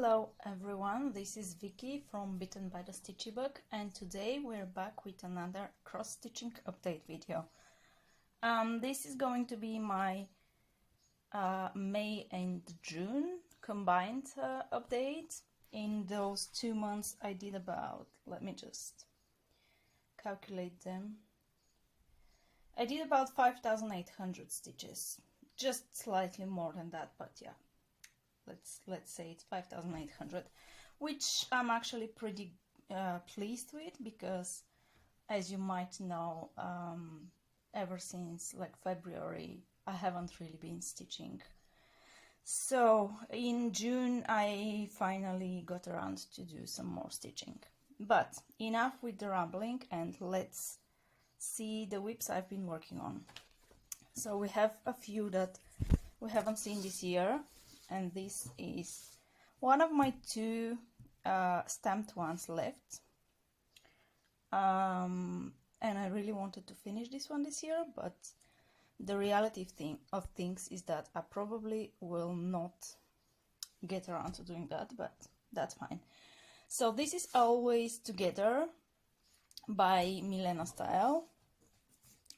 Hello everyone, this is VickYi from Bitten by the Stitchy Book, and today we're back with another cross-stitching update video. This is going to be my May and June combined update. In those 2 months I did about, let me just calculate them, I did about 5,800 stitches, just slightly more than that, but yeah. Let's say it's 5,800, which I'm actually pretty pleased with, because as you might know, ever since like February I haven't really been stitching. So in June I finally got around to do some more stitching. But enough with the rambling, and let's see the whips I've been working on. So we have a few that we haven't seen this year, and this is one of my two stamped ones left, and I really wanted to finish this one this year, but the reality of things is that I probably will not get around to doing that, but that's fine. So this is Always Together by Milena Style,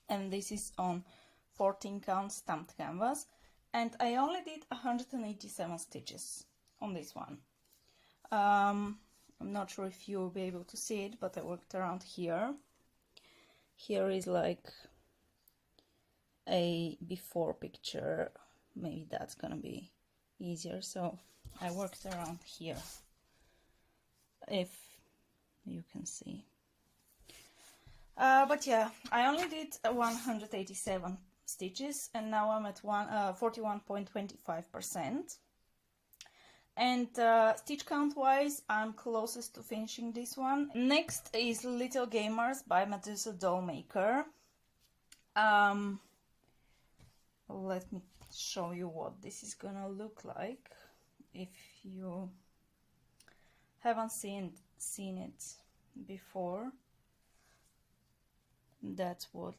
and this is on 14 count stamped canvas. And I only did 187 stitches on this one. I'm not sure if you'll be able to see it, but I worked around here. Here is like a before picture. Maybe that's gonna be easier. So I worked around here, if you can see. But yeah, I only did 187 stitches, and now I'm at 41.25%. And stitch count wise, I'm closest to finishing this one. Next is Little Gamers by Medusa Dollmaker. Let me show you what this is gonna look like if you haven't seen it before. That's what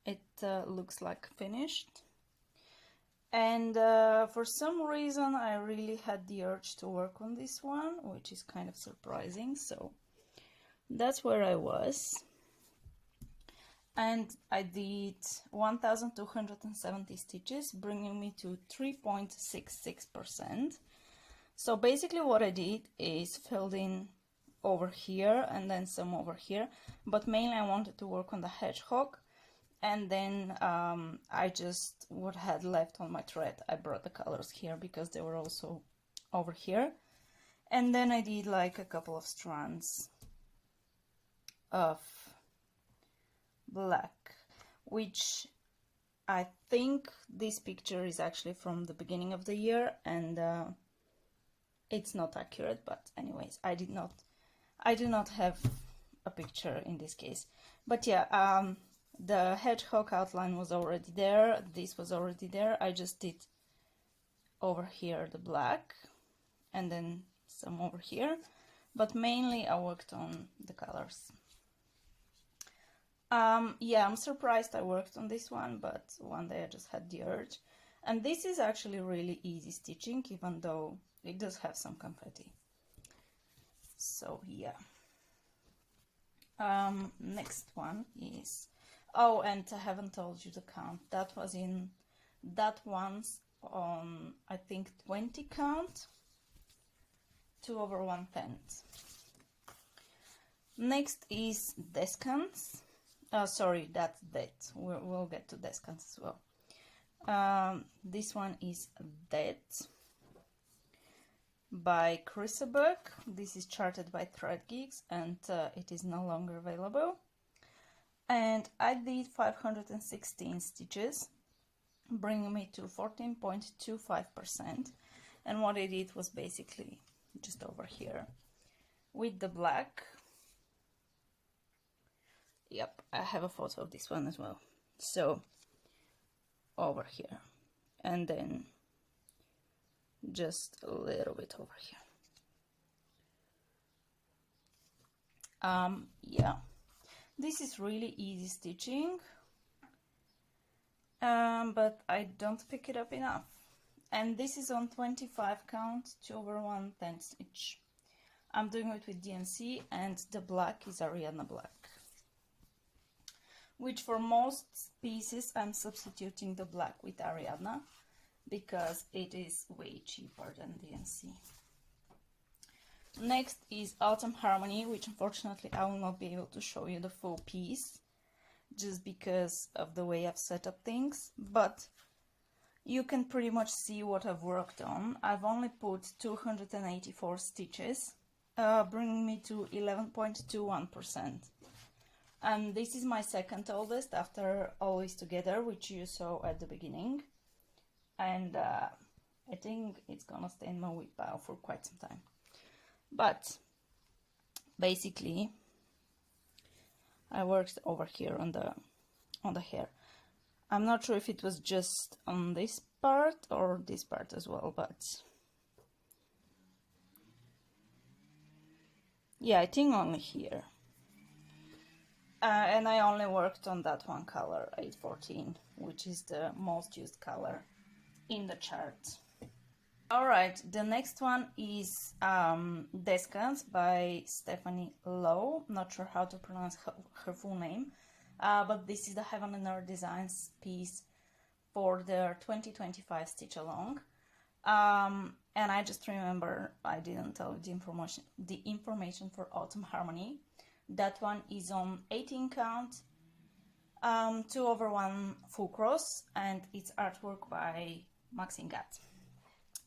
it looks like finished. And for some reason I really had the urge to work on this one, which is kind of surprising. So that's where I was, and I did 1,270 stitches, bringing me to 3.66%. So basically what I did is filled in over here and then some over here, but mainly I wanted to work on the hedgehog. And then I just, what I had left on my thread, I brought the colors here because they were also over here. And then I did like a couple of strands of black, which I think this picture is actually from the beginning of the year, and it's not accurate, but anyways, I do not have a picture in this case. But yeah, the hedgehog outline was already there, this was already there. I just did over here the black and then some over here, but mainly I worked on the colors. Yeah, I'm surprised I worked on this one, but one day I just had the urge. And this is actually really easy stitching, even though it does have some confetti. So yeah. Next one is, oh, and I haven't told you the count. That was in, that one's on, I think, 20 count, 2 over 1/10. Next is Descants. Sorry, that's Dead. We'll get to Descants as well. This one is Dead by Chrysabuck. This is charted by Thread Geeks, and it is no longer available. And I did 516 stitches, bringing me to 14.25%. And what I did was basically just over here with the black. Yep, I have a photo of this one as well. So over here, and then just a little bit over here. Yeah, this is really easy stitching, but I don't pick it up enough. and this is on 25 count 2/1 10 stitch. I'm doing it with DNC, and the black is Ariadna black, which for most pieces I'm substituting the black with Ariadna because it is way cheaper than DNC. Next is Autumn Harmony, which unfortunately I will not be able to show you the full piece just because of the way I've set up things, but you can pretty much see what I've worked on. I've only put 284 stitches, bringing me to 11.21%. And this is my second oldest after Always Together, which you saw at the beginning. And I think it's gonna stay in my WIP pile for quite some time. But basically, I worked over here on the hair. I'm not sure if it was just on this part or this part as well, but yeah, I think only here. And I only worked on that one color, 814, which is the most used color in the chart. Alright, the next one is Descans by Stephanie Lowe. Not sure how to pronounce her full name, but this is the Heaven and Earth Designs piece for their 2025 stitch along. And I just remember I didn't tell you the information for Autumn Harmony. That one is on 18 count, 2/1 full cross, and it's artwork by Maxine Gatt.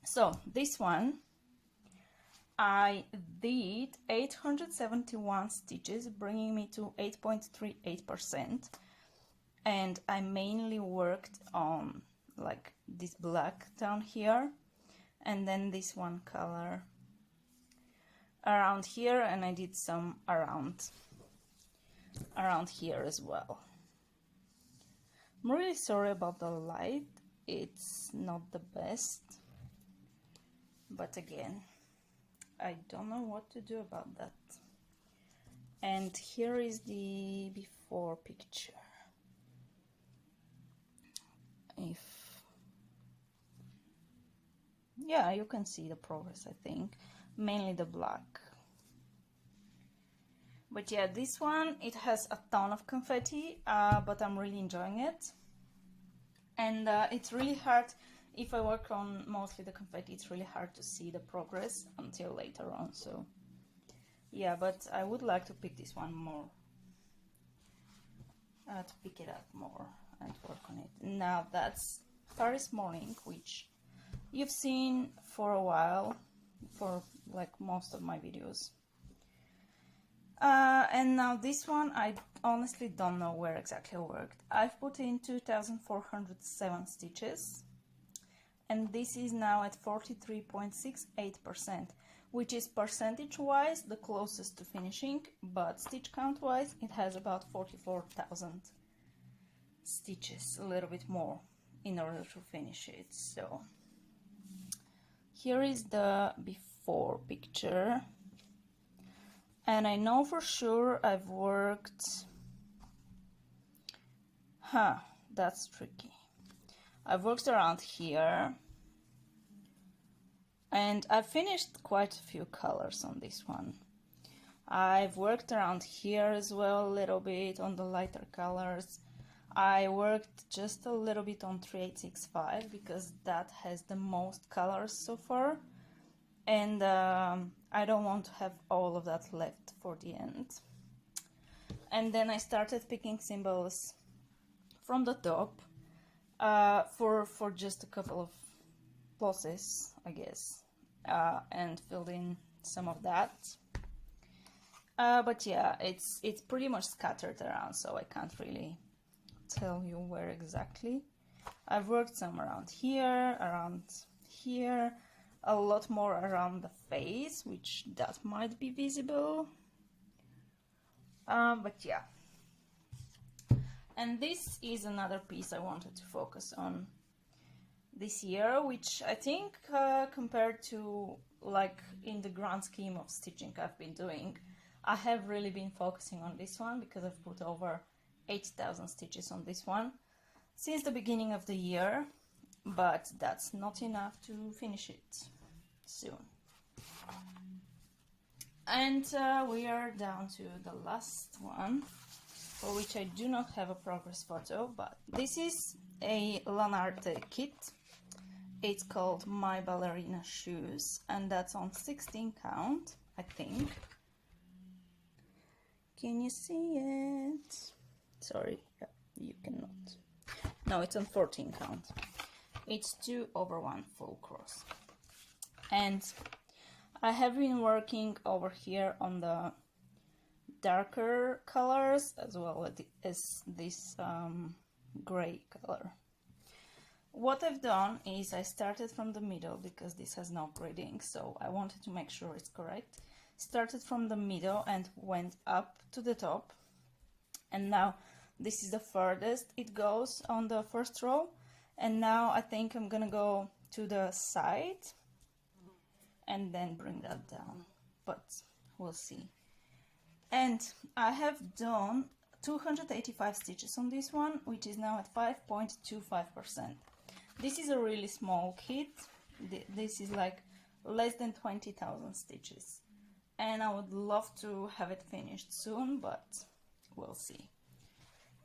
So this one, I did 871 stitches, bringing me to 8.38%, and I mainly worked on like this black down here, and then this one color around here, and I did some around here as well. I'm really sorry about the light, it's not the best. But again, I don't know what to do about that. And here is the before picture. Yeah, you can see the progress, I think. Mainly the black. But yeah, this one, it has a ton of confetti, but I'm really enjoying it. And it's really hard. If I work on mostly the confetti, it's really hard to see the progress until later on, so yeah, but I would like to pick this one more, to pick it up more and work on it. Now that's Paris Morning, which you've seen for a while, for like most of my videos. And now this one, I honestly don't know where exactly I worked. I've put in 2,407 stitches. And this is now at 43.68%, which is percentage-wise the closest to finishing, but stitch count-wise it has about 44,000 stitches, a little bit more in order to finish it. So here is the before picture, and I know for sure I've worked, that's tricky. I've worked around here, and I've finished quite a few colors on this one. I've worked around here as well, a little bit on the lighter colors. I worked just a little bit on 3865 because that has the most colors so far, and I don't want to have all of that left for the end. And then I started picking symbols from the top. For just a couple of losses, I guess, and filled in some of that. But yeah, it's pretty much scattered around, so I can't really tell you where exactly. I've worked some around here, a lot more around the face, which that might be visible. But yeah. And this is another piece I wanted to focus on this year, which I think compared to like in the grand scheme of stitching I've been doing, I have really been focusing on this one because I've put over 8,000 stitches on this one since the beginning of the year. but that's not enough to finish it soon. And we are down to the last one, for which I do not have a progress photo, but this is a Lanarte kit. It's called My Ballerina Shoes, and that's on 16 count, I think. Can you see it? Sorry, you cannot. No, it's on 14 count. It's 2/1 full cross. And I have been working over here on the darker colors as well as this gray color. What I've done is I started from the middle because this has no grading, so I wanted to make sure it's correct. Started from the middle and went up to the top, and now this is the furthest it goes on the first row, and now I think I'm gonna go to the side and then bring that down, but we'll see. And I have done 285 stitches on this one, which is now at 5.25%. This is a really small kit. This is like less than 20,000 stitches, and I would love to have it finished soon, but we'll see.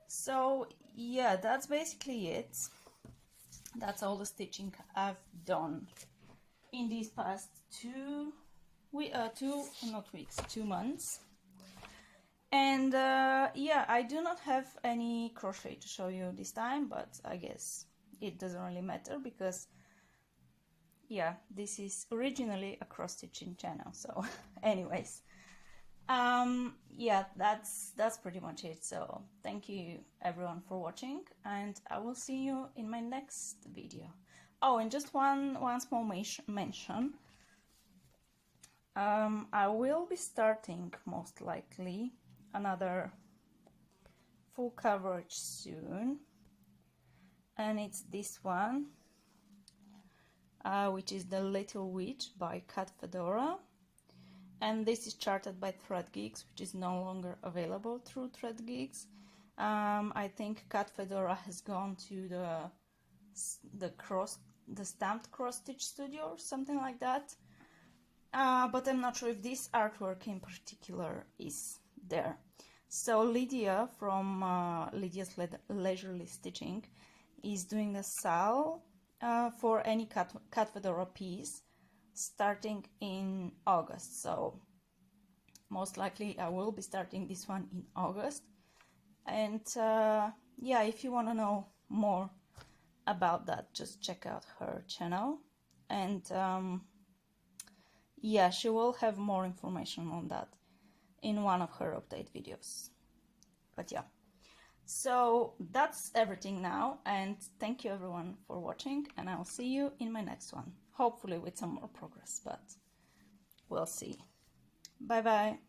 So yeah, that's basically it. That's all the stitching I've done in these past 2 months. And yeah, I do not have any crochet to show you this time, but I guess it doesn't really matter because yeah, this is originally a cross stitching channel. So anyways, yeah, that's pretty much it. So thank you everyone for watching, and I will see you in my next video. Oh, and just one small mention. I will be starting most likely another full coverage soon, and it's this one, which is The Little Witch by Cat Fedora, and this is charted by ThreadGeeks, which is no longer available through ThreadGeeks. I think Cat Fedora has gone to the stamped cross stitch studio or something like that, but I'm not sure if this artwork in particular is there. So Lydia from Lydia's Leisurely Stitching is doing a sale for any Cat Fedora piece starting in August. So most likely I will be starting this one in August. And yeah, if you want to know more about that, just check out her channel, and yeah, she will have more information on that in one of her update videos. But yeah, so that's everything now, and thank you everyone for watching, and I'll see you in my next one, hopefully with some more progress, but we'll see. Bye bye.